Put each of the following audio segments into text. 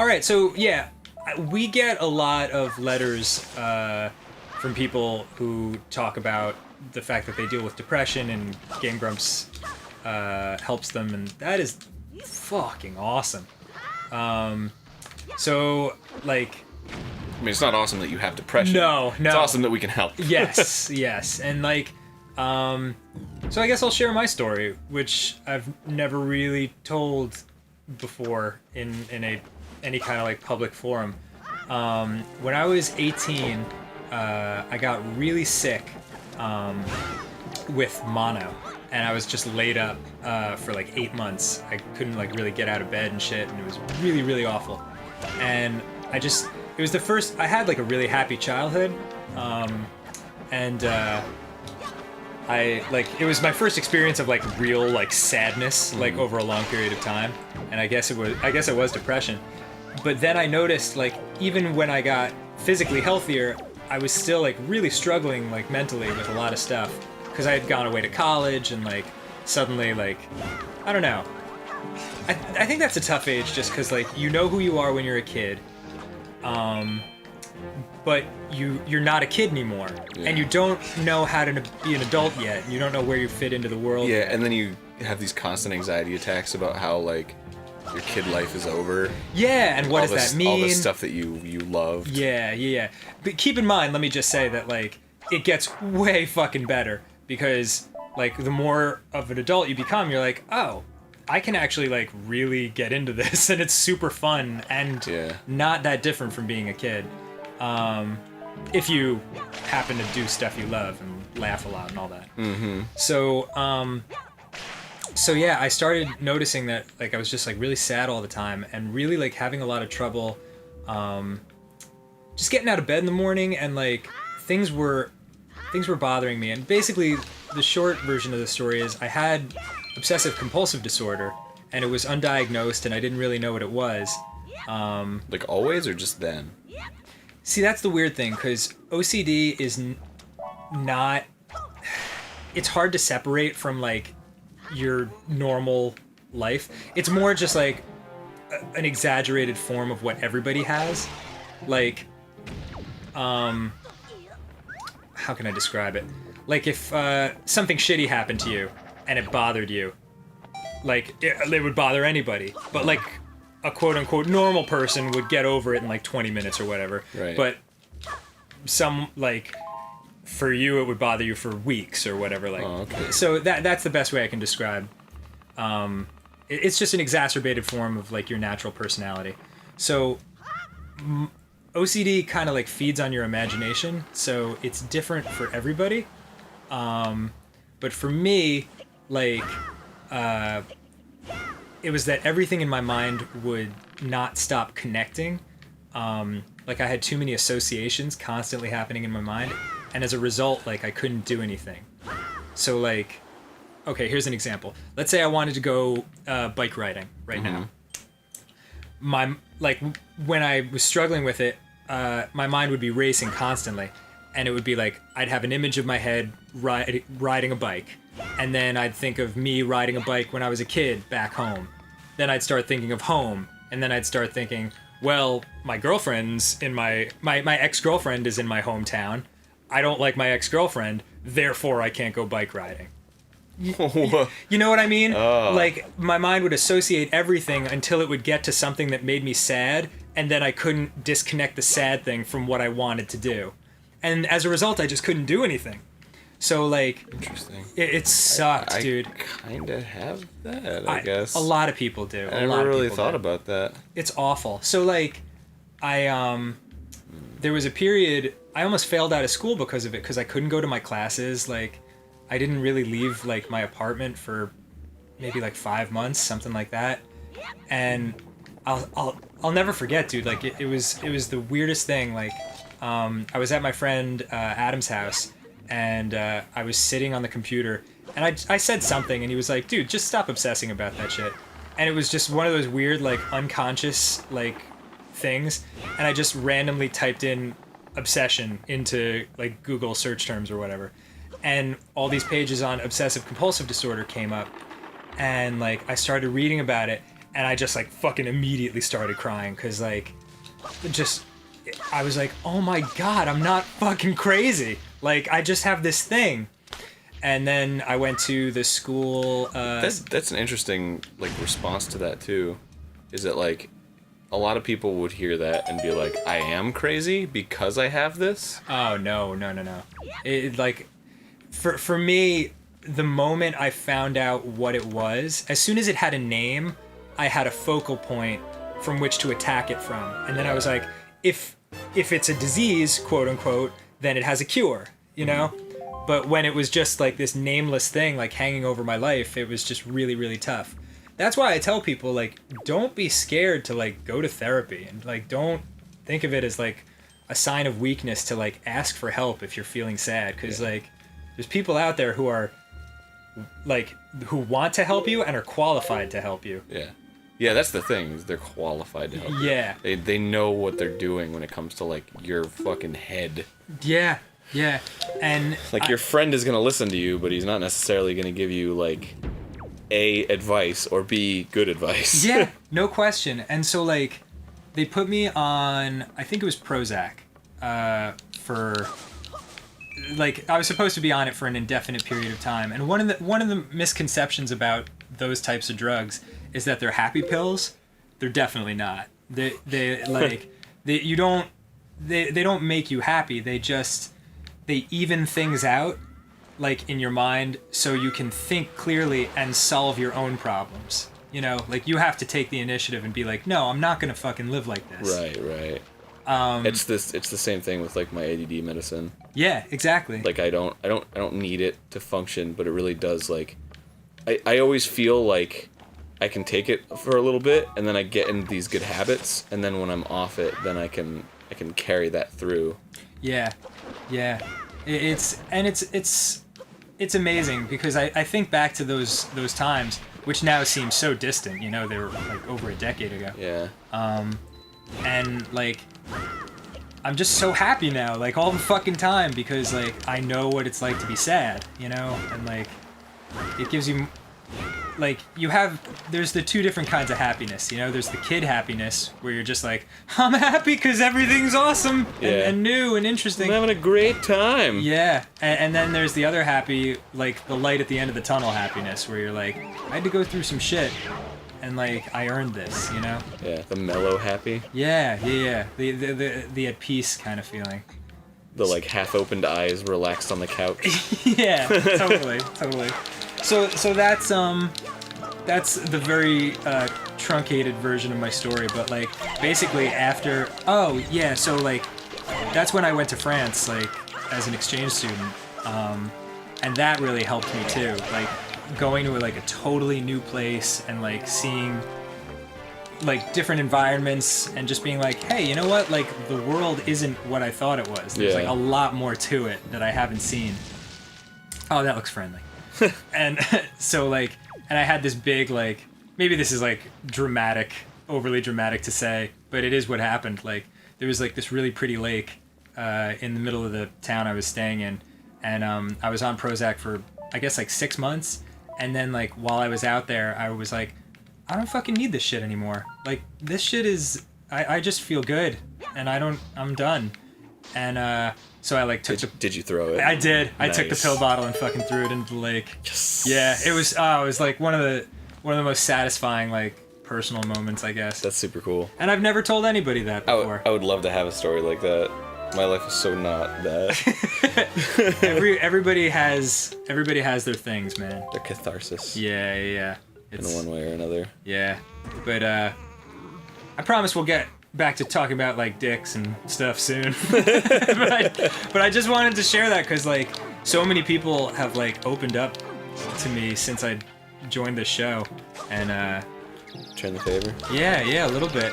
All right, so yeah, we get a lot of letters from people who talk about the fact that they deal with depression, and Game Grumps helps them, and that is fucking awesome. So, like... I mean, it's not awesome that you have depression. No. It's awesome that we can help. Yes. And, like, so I guess I'll share my story, which I've never really told before in any kind of, like, public forum. When I was 18, I got really sick with mono, and I was just laid up for like 8 months. I couldn't like really get out of bed and shit, and it was really, really awful. And it was the first, I had like a really happy childhood, and it was my first experience of like real like sadness, like over a long period of time, and I guess it was depression. But then I noticed, like, even when I got physically healthier, I was still like really struggling like mentally with a lot of stuff, because I had gone away to college, and like suddenly, like, I don't know. I think that's a tough age, just because like you know who you are when you're a kid, but you're not a kid anymore, and you don't know how to be an adult yet. And you don't know where you fit into the world. Yeah, and then you have these constant anxiety attacks about how like your kid life is over. Yeah, and what does that mean? All the stuff that you loved. Yeah. But keep in mind, let me just say that like it gets way fucking better, because like the more of an adult you become, you're like, oh, I can actually like really get into this, and it's super fun and not that different from being a kid. If you happen to do stuff you love and laugh a lot and all that. Mm-hmm. So yeah, I started noticing that like I was just like really sad all the time, and really like having a lot of trouble just getting out of bed in the morning, and like things were bothering me. And basically the short version of the story is I had obsessive compulsive disorder, and it was undiagnosed, and I didn't really know what it was. Like always, or just then? See, that's the weird thing, because OCD is not... It's hard to separate from, like, your normal life. It's more just, like, an exaggerated form of what everybody has. Like, how can I describe it? Like, if something shitty happened to you, and it bothered you, like, it would bother anybody. But, like... a quote-unquote normal person would get over it in like 20 minutes or whatever. Right. But for you, it would bother you for weeks or whatever. Like, okay. So that's the best way I can describe. It's just an exacerbated form of like your natural personality. So OCD kind of like feeds on your imagination, so it's different for everybody. But for me, like, it was that everything in my mind would not stop connecting. Like I had too many associations constantly happening in my mind, and as a result, like I couldn't do anything. So like, okay, here's an example. Let's say I wanted to go bike riding right now. When I was struggling with it, my mind would be racing constantly, and it would be like I'd have an image of my head riding a bike, and then I'd think of me riding a bike when I was a kid back home. Then I'd start thinking of home, and then I'd start thinking, well, my girlfriend's in my ex-girlfriend is in my hometown. I don't like my ex-girlfriend, therefore I can't go bike riding. You know what I mean? Like, my mind would associate everything until it would get to something that made me sad, and then I couldn't disconnect the sad thing from what I wanted to do. And as a result, I just couldn't do anything. So, like... Interesting. It sucked, dude. I kind of have that, I guess. A lot of people do. I never really thought about that. It's awful. So, like, there was a period... I almost failed out of school because of it, because I couldn't go to my classes. Like, I didn't really leave, like, my apartment for maybe, like, 5 months, something like that. And I'll never forget, dude. Like, it was the weirdest thing. Like, I was at my friend Adam's house, and I was sitting on the computer, and I said something, and he was like, dude, just stop obsessing about that shit. And it was just one of those weird, like, unconscious, like, things, and I just randomly typed in obsession into, like, Google search terms or whatever, and all these pages on obsessive compulsive disorder came up, and, like, I started reading about it, and I just like fucking immediately started crying because like just I was like, oh my god, I'm not fucking crazy. Like I just have this thing. And then I went to the school. That's an interesting like response to that too. Is that like a lot of people would hear that and be like, I am crazy because I have this? Oh no. It like for me, the moment I found out what it was, as soon as it had a name, I had a focal point from which to attack it from. And then I was like, if it's a disease, quote unquote, then it has a cure, you know? But when it was just like this nameless thing like hanging over my life, it was just really, really tough. That's why I tell people like, don't be scared to like go to therapy, and like don't think of it as like a sign of weakness to like ask for help if you're feeling sad, because like there's people out there who are like who want to help you and are qualified to help you. Yeah, that's the thing, is they're qualified to help you. Yeah. They know what they're doing when it comes to like your fucking head. Yeah. And like your friend is gonna listen to you, but he's not necessarily gonna give you like A, advice, or B, good advice. Yeah, no question. And so like they put me on, I think it was Prozac, for like I was supposed to be on it for an indefinite period of time. And one of the misconceptions about those types of drugs is that they're happy pills. They're definitely not. They like they don't make you happy. They even things out like in your mind so you can think clearly and solve your own problems. You know, like you have to take the initiative and be like, no, I'm not gonna fucking live like this. Right. It's the same thing with like my ADD medicine. Yeah, exactly. Like I don't need it to function, but it really does. Like I always feel like I can take it for a little bit and then I get into these good habits, and then when I'm off it, then I can carry that through. Yeah. It's amazing because I think back to those times, which now seem so distant. You know, they were like over a decade ago. Yeah. And like I'm just so happy now, like all the fucking time, because like I know what it's like to be sad, you know, and like it gives you like there's the two different kinds of happiness, you know. There's the kid happiness where you're just like, I'm happy because everything's awesome and new and interesting. I'm having a great time. Yeah, and then there's the other happy, like the light at the end of the tunnel happiness, where you're like, I had to go through some shit, and like I earned this, you know. Yeah, the mellow happy. Yeah. The at peace kind of feeling. The like half-opened eyes relaxed on the couch. Yeah, totally. So that's the very truncated version of my story, but like basically after so like that's when I went to France like as an exchange student, and that really helped me too, like going to like a totally new place and like seeing like different environments and just being like, hey, you know what, like the world isn't what I thought it was. There's like a lot more to it that I haven't seen. Oh, that looks friendly. And so like, and I had this big like, maybe this is like overly dramatic to say, but it is what happened. Like there was like this really pretty lake in the middle of the town I was staying in, and I was on Prozac for I guess like 6 months, and then like while I was out there I was like, I don't fucking need this shit anymore. Like this shit is I just feel good and I'm done. And so I like took Did you throw it? I did. Nice. I took the pill bottle and fucking threw it into the lake. Yes. Yeah, it was like one of the most satisfying like personal moments, I guess. That's super cool. And I've never told anybody that before. I would love to have a story like that. My life is so not that. Everybody has their things, man. Their catharsis. Yeah. In one way or another. Yeah, but I promise we'll get back to talking about like dicks and stuff soon. but I just wanted to share that because like so many people have like opened up to me since I joined this show, and Return the favor. Yeah, a little bit.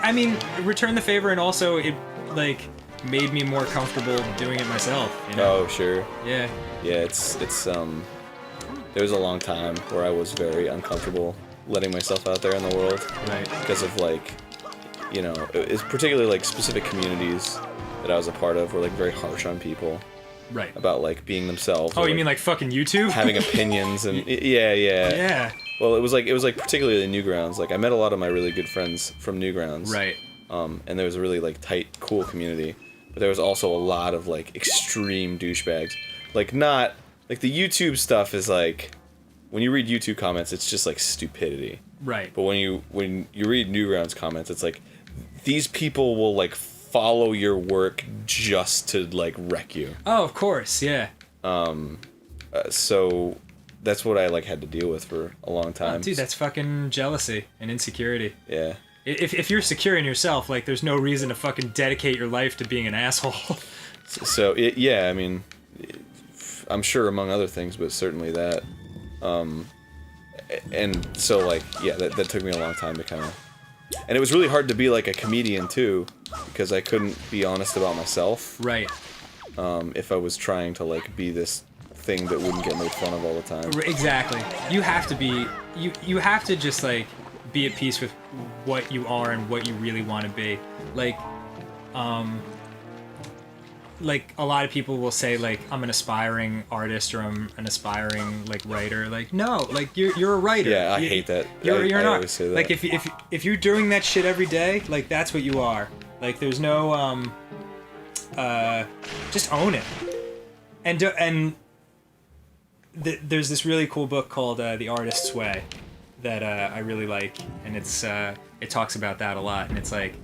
I mean, return the favor, and also it like made me more comfortable doing it myself. You know? Oh, sure. Yeah. Yeah, it's there was a long time where I was very uncomfortable letting myself out there in the world. Right. Because of like, you know, it's particularly like specific communities that I was a part of were like very harsh on people. Right. About like being themselves. Oh, you mean like fucking YouTube? Having opinions and yeah. Yeah. Well, it was like particularly Newgrounds. Like I met a lot of my really good friends from Newgrounds. Right. And there was a really like tight, cool community. But there was also a lot of like extreme douchebags. Like not like the YouTube stuff is like when you read YouTube comments, it's just like stupidity. Right. But when you read Newgrounds comments, it's like these people will like follow your work just to like wreck you. Oh, of course, yeah. So that's what I like had to deal with for a long time. Oh, dude, that's fucking jealousy and insecurity. Yeah. If you're secure in yourself, like, there's no reason to fucking dedicate your life to being an asshole. So yeah, I mean, I'm sure among other things, but certainly that. And so like, yeah, that took me a long time to kind of, and it was really hard to be like a comedian too, because I couldn't be honest about myself. Right. If I was trying to like be this thing that wouldn't get made fun of all the time. Exactly. You have to be, you have to just like be at peace with what you are and what you really want to be. Like a lot of people will say like I'm an aspiring artist or I'm an aspiring like writer. Like no, like you're a writer. Yeah, I hate that. You're I not. always say that. Like if you're doing that shit every day, like that's what you are. Like there's no just own it. And there's this really cool book called The Artist's Way that I really like, and it talks about that a lot. And it's like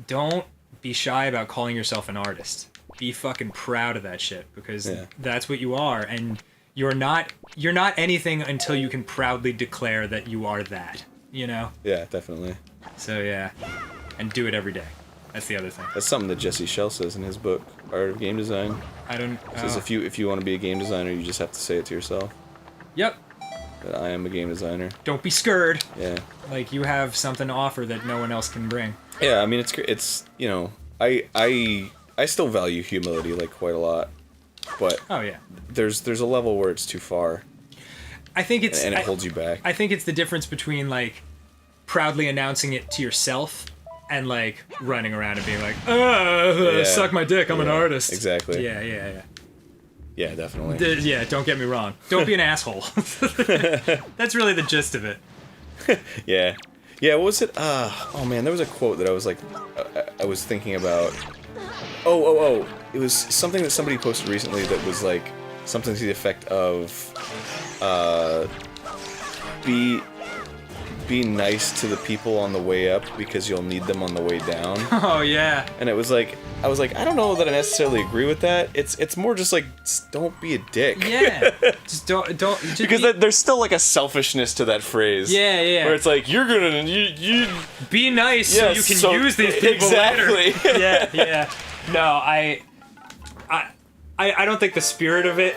don't be shy about calling yourself an artist. Be fucking proud of that shit, because that's what you are, and you're not anything until you can proudly declare that you are that, you know? Yeah, definitely. So yeah, and do it every day. That's the other thing. That's something that Jesse Shell says in his book, Art of Game Design. I don't. He says if you want to be a game designer, you just have to say it to yourself. Yep. That I am a game designer. Don't be scared. Yeah. Like you have something to offer that no one else can bring. Yeah, I mean it's you know, I still value humility like quite a lot, but Oh yeah. there's a level where it's too far. I think it's and it holds you back. I think it's the difference between like proudly announcing it to yourself and like running around and being like, suck my dick, I'm an artist. Exactly. Yeah. Yeah, definitely. Yeah, don't get me wrong. Don't be an asshole. That's really the gist of it. Yeah. Yeah, what was it? Oh man, there was a quote that I was like, I was thinking about. Oh. It was something that somebody posted recently that was like, something to the effect of, be nice to the people on the way up because you'll need them on the way down. Oh yeah. And it was like, I was like, I don't know that I necessarily agree with that. It's more just like, don't be a dick. Yeah. Just don't. Just Because there's still like a selfishness to that phrase. Yeah. Where it's like you're gonna you be nice so you can use these people exactly. later. Yeah. No, I don't think the spirit of it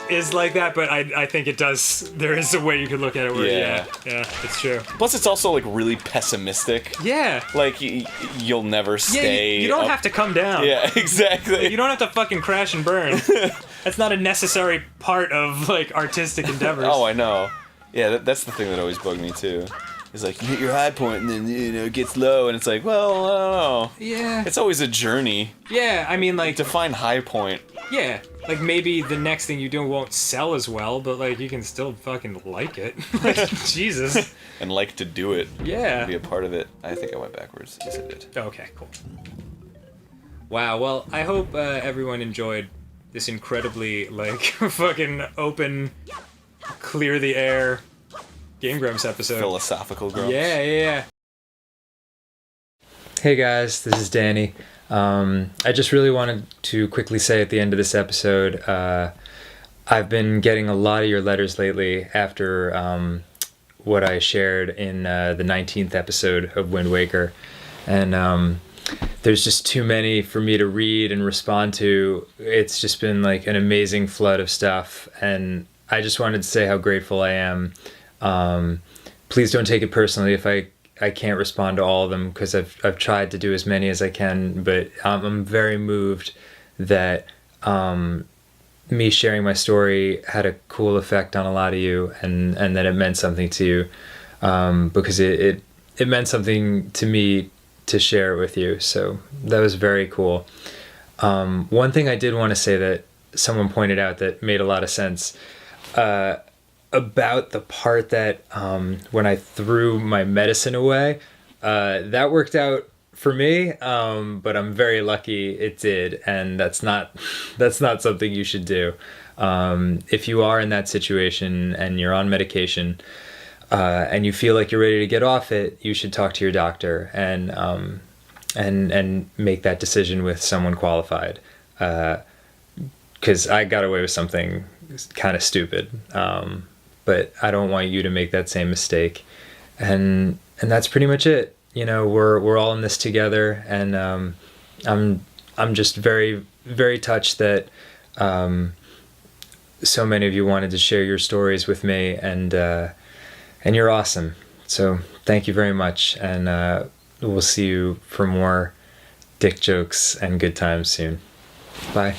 is like that, but I think it does. There is a way you could look at it where yeah, it's true. Plus, it's also like really pessimistic. Yeah. Like you'll never stay. Yeah, you don't have to come down. Yeah, exactly. You don't have to fucking crash and burn. That's not a necessary part of like artistic endeavors. Oh, I know. Yeah, that's the thing that always bugged me too. It's like you hit your high point and then it gets low, and it's like, well, I don't know. Yeah. It's always a journey. Yeah, I mean like to find high point. Yeah. Like, maybe the next thing you do won't sell as well, but, like, you can still fucking like it. Like, Jesus. And like to do it. Yeah. Be a part of it. I think I went backwards. Yes, I did. Okay, cool. Wow, well, I hope everyone enjoyed this incredibly, like, fucking open, clear the air Game Grumps episode. Philosophical Grumps. Yeah. Hey guys, this is Danny. I just really wanted to quickly say at the end of this episode, I've been getting a lot of your letters lately after what I shared in the 19th episode of Wind Waker. And there's just too many for me to read and respond to. It's just been like an amazing flood of stuff. And I just wanted to say how grateful I am. Please don't take it personally if I can't respond to all of them, because I've tried to do as many as I can, but I'm very moved that me sharing my story had a cool effect on a lot of you, and that it meant something to you, because it meant something to me to share it with you. So that was very cool. One thing I did want to say that someone pointed out that made a lot of sense. about the part that when I threw my medicine away, that worked out for me, but I'm very lucky it did, and that's not something you should do. If you are in that situation and you're on medication, and you feel like you're ready to get off it, you should talk to your doctor and make that decision with someone qualified. Because I got away with something kind of stupid, but I don't want you to make that same mistake. And that's pretty much it. You know, we're all in this together, and I'm just very, very touched that so many of you wanted to share your stories with me, and you're awesome. So thank you very much, and we'll see you for more dick jokes and good times soon. Bye.